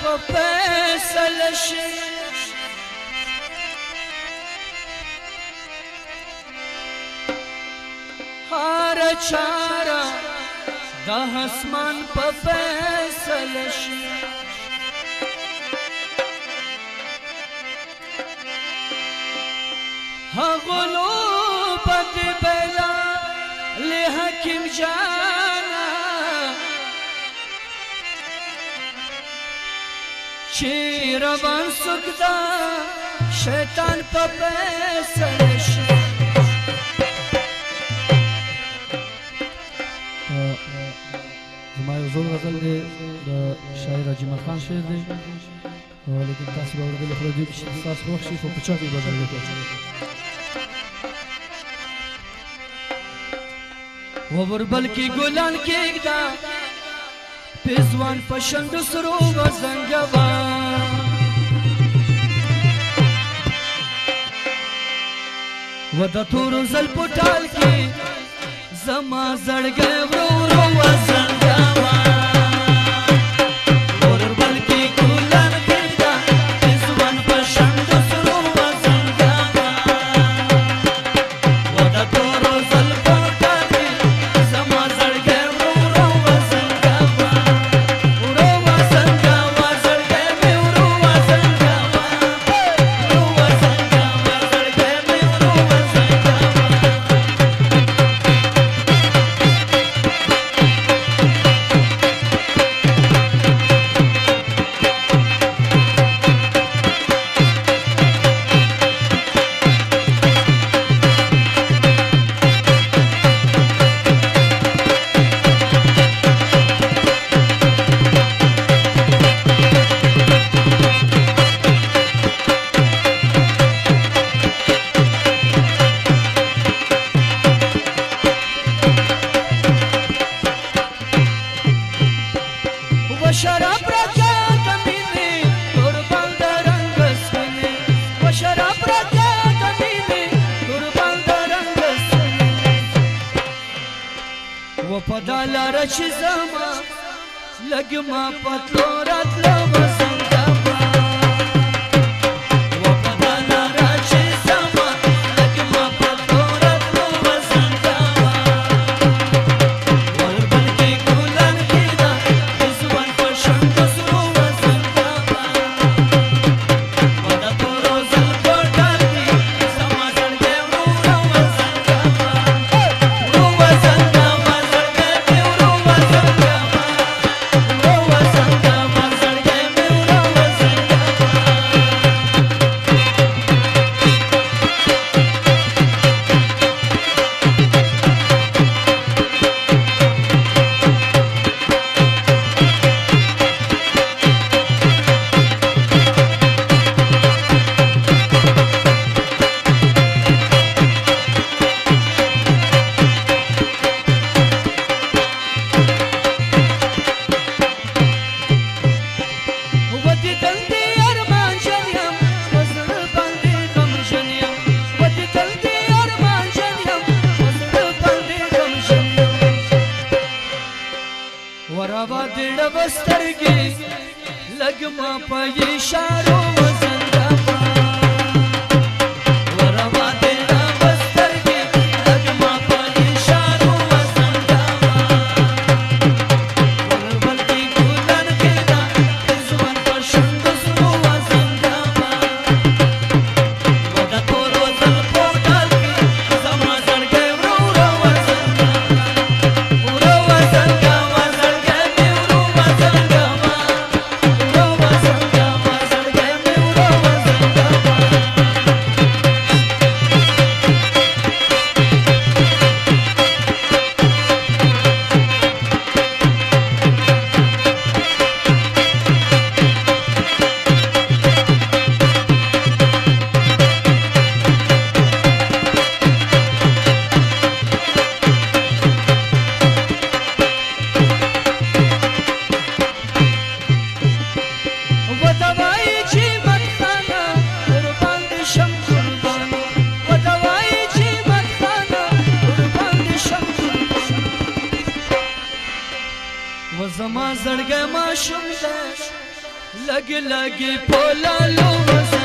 په فیصله شي هر چاره د اسمان په فیصله شي هغلو پد بلا له حکیم جانا چی روان سکدا شیطان په فیصله شي زما یو زوړ غزل دی د شاعر اجمل خان شعر دی لیکن تاسو به اورېدلی خو د دې چې ستاسو خوښ شي خو په چا کې بدل دی ووربل کی ګلان کېږدا پېزوان په شنډو سرو وزنګوا و د تورو زلفو ټال کې زما زړګی ورو ورو وزنګوا پدالا رچ زما لګ ما پتلو راتلو وسنګوا و پدالا رچ زما لګ ما پتلو راتلو وسنګوا وربل کې ګلان کېدا ځوان په شنډ سرو وسنګوا و د تورو زلفو ټال کې زما زړګی ورو وسنګوا ورو وسنګوا وروا دړ بسترګي لګ ما په اشارو وزنګوا وروا دړ بسترګي لګ ما په اشارو وزنګوا وربل کې ګلان کېدا ځوان په شنډو سرو وزنګوا و د تورو زلفو ټال کې زما زړګی ورو ورو وزنګوا ورو وزنګوا زما زړګی ماشوم دی لګ لګ پولالو وسه